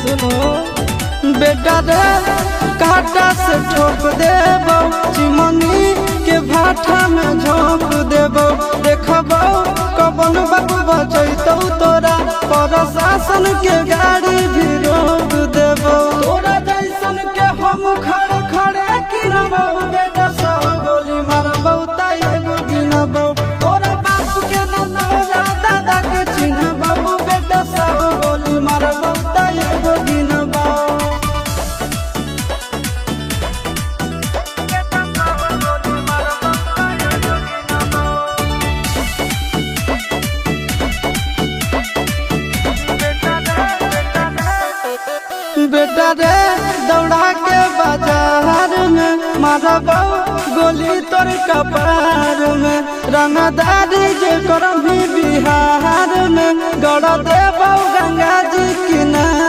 सुनो बेटा रे काटा से ठोक देबो चिमनी के भाटा में झोंक देबो देखबो कबन बाबू बचैतौ तोरा प्रशासन के गाड़ी भी रोक देबो तोरा जैसन के हम खड़े खड़े गिनबो बेटा सब गोली मारबो ताई एगो गिनबो तोरा बाप के न तोरा दादा के चिन्हबो बेटा सब गोली मारबो ताई एगो गिनबो बेटा रे दौड़ा के बाजार में मारबो गोली तोर कपार में रंगदारी जे करम भी बिहार में गड़ देबो गंगा जी किनारे।